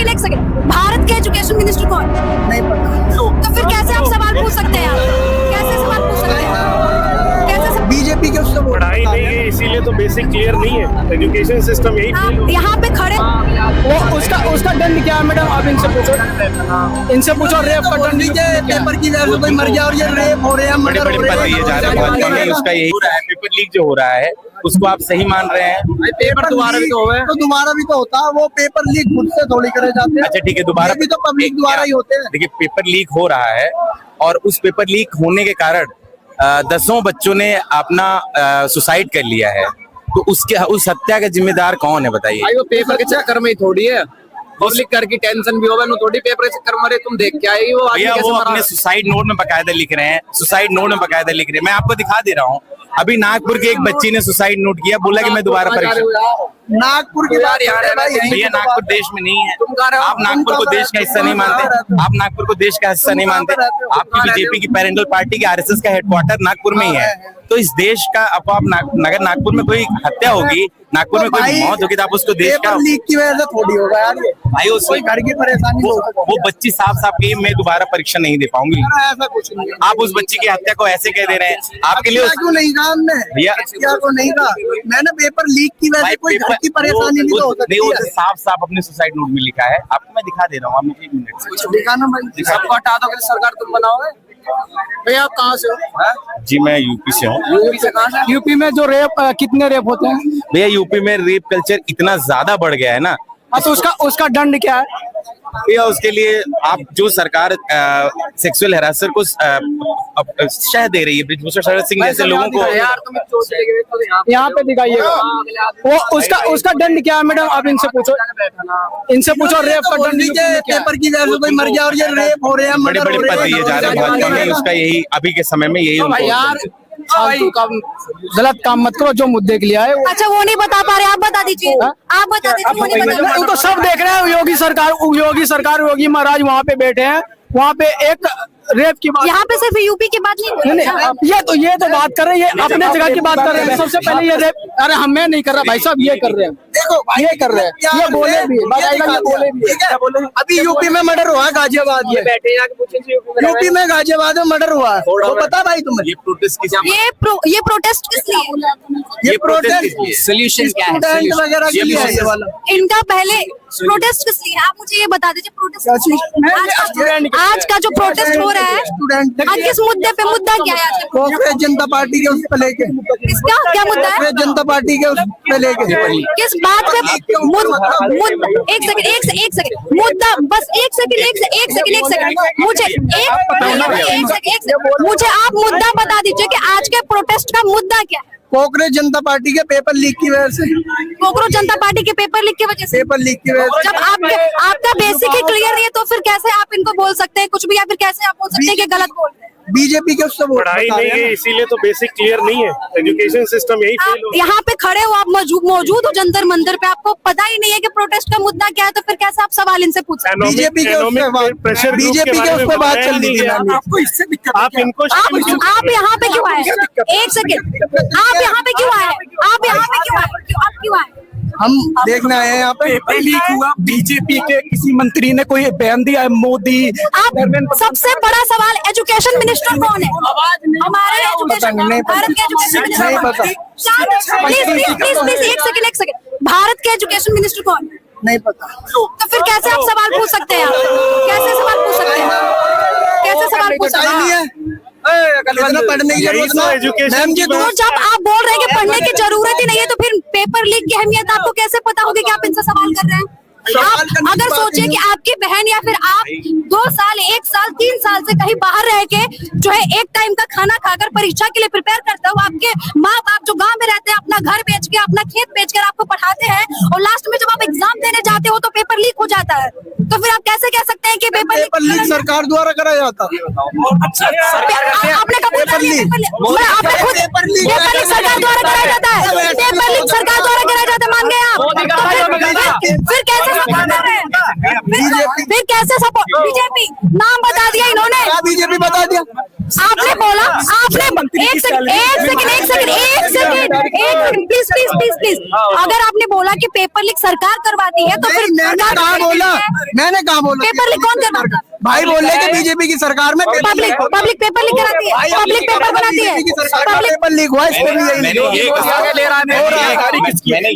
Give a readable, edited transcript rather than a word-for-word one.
एक सेकंड, भारत के education minister कौन? नहीं पता। तो फिर कैसे आप सवाल पूछ सकते हैं? कैसे सवाल पूछ सकते हैं? कैसे बीजेपी के उससे पढ़ाई नहीं है इसीलिए तो बेसिक क्लियर नहीं है। एजुकेशन सिस्टम यही फेल हो आप यहाँ पे खड़े वो उसका दंड क्या है मैडम? आप इनसे पूछो, रेप का दंड पेपर की वजह से कोई मर गया और ये रेप हो रहे हैं, बड़े मर्डर बड़े हो पद रहे दिए जा रहे हैं भाजपा में, उसका यही हो रहा है। पेपर लीक जो हो रहा है उसको आप सही मान रहे हैं? पेपर दोबारा भी तो हुए, तो दोबारा भी तो होता है। वो पेपर लीक खुद से थोड़ी करे जाते हैं। अच्छा ठीक है, दोबारा भी तो पब्लिक द्वारा ही होते हैं। देखिए पेपर लीक हो रहा है और उस पेपर लीक होने के कारण दसों बच्चों ने अपना सुसाइड कर लिया है, तो उस हत्या का जिम्मेदार कौन है बताइए? भाई वो पेपर के चक्कर में ही थोड़ी है, पब्लिक कर की टेंशन भी होगा ना, थोड़ी पेपर के चक्कर में तुम देख के आएगी वो भैया वो अपने सुसाइड नोट में बकायदा लिख रहे हैं, सुसाइड नोट में बकायदा लिख रहे हैं। मैं आपको दिखा दे रहा हूँ, अभी नागपुर की एक बच्ची ने सुसाइड नोट किया, बोला कि मैं दोबारा परीक्षा। नागपुर की बात भैया नागपुर देश में नहीं है, आप नागपुर को देश का हिस्सा नहीं मानते, आप नागपुर को देश का हिस्सा नहीं मानते। आपकी बीजेपी की पेरेंटल पार्टी के आरएसएस का हेडक्वार्टर नागपुर में ही है, तो इस देश का अब आप अगर नागपुर में कोई हत्या होगी, नागपुर में कोई मौत होगी, तो आप उसको देश का लीक की वजह से थोड़ी होगा यार। भाई उसमें घर की परेशानी वो बच्ची साफ साफ कही मैं दोबारा परीक्षा नहीं दे पाऊंगी। ऐसा कुछ नहीं है। आप उस बच्ची की हत्या को ऐसे कह दे रहे हैं, आपके लिए क्यों नहीं कहा हमने? भैया को नहीं कहा मैंने, पेपर लीक की वजह से कोई घर की परेशानी नहीं हो सकती है। साफ साफ अपने सुसाइड नोट में लिखा है, आपको मैं दिखा दे रहा हूँ, आप मुझे 1 मिनट दिखाना भाई। सबको हटा दो, सरकार तुम बनाओगे। भैया आप कहाँ से हो? जी मैं यूपी से हूँ। यूपी से कहाँ से? यूपी में जो रेप कितने रेप होते हैं? भैया यूपी में रेप कल्चर इतना ज्यादा बढ़ गया है ना, हाँ तो उसका दंड क्या है? भैया उसके लिए आप जो सरकार सेक्सुअल हैरासर को शह दे रही है, ब्रिजभूषण शरद सिंह जैसे लोगों को यार तुम यहाँ पे दिखाइएगा, वो उसका दंड क्या है मैडम? आप इनसे पूछो, रेप का दंड पेपर की वजह से कोई मर गया और ये रेप हो रहे हैं, बड़े मर्डर बड़े हो पद रहे दिए जा रहे हैं भाजपा में, उसका यही अभी के समय में यही उनको यार फालतू काम, गलत काम मत करो, जो मुद्दे के लिए आए अच्छा वो नहीं बता पा रहे, आप बता दीजिए, आप बता दीजिए। वो नहीं बता पा वो तो सब देख रहे हैं। योगी महाराज वहाँ पे बैठे हैं, वहाँ पे एक रेप की बात, यहाँ पे सिर्फ यूपी की बात नहीं, ये तो बात कर रहे हैं, ये अपने जगह की बात कर रहे हैं। सबसे पहले ये रेप, अरे हमें नहीं कर रहा भाई साहब, ये कर रहे हैं, देखो ये कर रहे हैं, ये बोले भी, बोले भी। अभी यूपी में मर्डर हुआ गाजियाबाद में, यूपी में गाजियाबाद में मर्डर हुआ, वो पता भाई तुम्हें? ये प्रोटेस्ट किस ये प्रोटेस्ट किस लिए? ये प्रोटेस्ट सोल्यूशन क्या है? स्टूडेंट वगैरह के लिए है ये वाला। इनका पहले प्रोटेस्ट किस लिए? आप मुझे ये बता दीजिए, प्रोटेस्ट आज का जो प्रोटेस्ट हो रहा है, आज किस मुद्दे पे, मुद्दा क्या है? कांग्रेस जनता पार्टी के उस पे लेके, किसका क्या मुद्दा है? कांग्रेस जनता पार्टी के उस पे लेके, किस बात पे? एक सेकंड मुद्दा, बस एक सेकंड मुझे आप मुद्दा बता दीजिए कि आज के प्रोटेस्ट का मुद्दा क्या है? कांग्रेस जनता पार्टी के पेपर लीक की वजह से, कांग्रेस जनता पार्टी के पेपर लीक की वजह से, पेपर लीक की वजह से। जब आपका बेसिक ही क्लियर नहीं है तो फिर कैसे आप इनको बोल सकते हैं कुछ भी, या फिर कैसे आप बोल सकते हैं कि गलत बोल रहे हैं? बीजेपी के उससे पढ़ाई नहीं है इसीलिए तो बेसिक क्लियर नहीं है। एजुकेशन सिस्टम यही फेल हो। आप यहाँ पे खड़े हो, आप मौजूद हो जंतर मंदिर पे, आपको पता ही नहीं है कि प्रोटेस्ट का मुद्दा क्या है, तो फिर कैसे आप सवाल इनसे पूछ सकते हैं? बीजेपी के उस पे बात चल रही थी, आपको इससे दिक्कत, आप इनको आप यहाँ पे क्यों आए? एक सेकंड, आप यहाँ पे क्यों आए? आप यहाँ पे क्यों आए? हम देखने आए हैं यहाँ पे। पेपर लीक हुआ, बीजेपी के किसी मंत्री ने कोई बयान दिया है? मोदी। आप सबसे बड़ा सवाल, एजुकेशन मिनिस्टर कौन है? हमारे एजुकेशन, भारत के एजुकेशन मिनिस्टर नहीं पता। प्लीज एक सेकंड, भारत के एजुकेशन मिनिस्टर कौन? नहीं पता। तो फिर कैसे आप सवाल पूछ सकते हैं? कैसे सवाल पूछ सकते हैं? कैसे सवाल पूछ सकते हैं? पढ़ने की जरूरत मैम जी, तो जब आप बोल रहे हैं कि पढ़ने की जरूरत ही नहीं है, तो फिर पेपर लीक की अहमियत आपको कैसे पता होगी कि आप इनसे सवाल कर रहे हैं? आप अगर सोचिए कि आपकी बहन या फिर आप 2 साल, 1 साल, 3 साल से कहीं बाहर रह के जो है एक टाइम का खाना खाकर परीक्षा के लिए प्रिपेयर करते हो, आपके माँ बाप जो गांव में रहते हैं अपना घर बेच के, अपना खेत बेच कर आपको पढ़ाते हैं, और लास्ट में जब आप एग्जाम देने जाते हो तो पेपर लीक हो जाता है, तो फिर आप कैसे कह सकते हैं कि पेपर लीक सरकार द्वारा कराया जाता? आपने कब पेपर लीक पेपर लीक सरकार द्वारा कराया जाता है? पेपर लीक सरकार द्वारा कराया जाता है, मान गए आप? फिर कैसे सपोर्ट कर रहे हैं? फिर कैसे सपोर्ट? बीजेपी नाम बता दिया इन्होंने, बीजेपी बता दिया। आपने बोला, आपने एक सेकंड प्लीज, अगर आपने बोला कि पेपर लीक सरकार करवाती है तो फिर मैंने कहा बोला, मैंने कहा बोला? पेपर लीक कौन करवाता? भाई बोल रहे कि बीजेपी की सरकार में पब्लिक पेपर लीक कराती है, पब्लिक पेपर बनाती है, पेपर लीक हुआ, इस पे भी यही मैंने ये लिखा। कहा- मैंने ये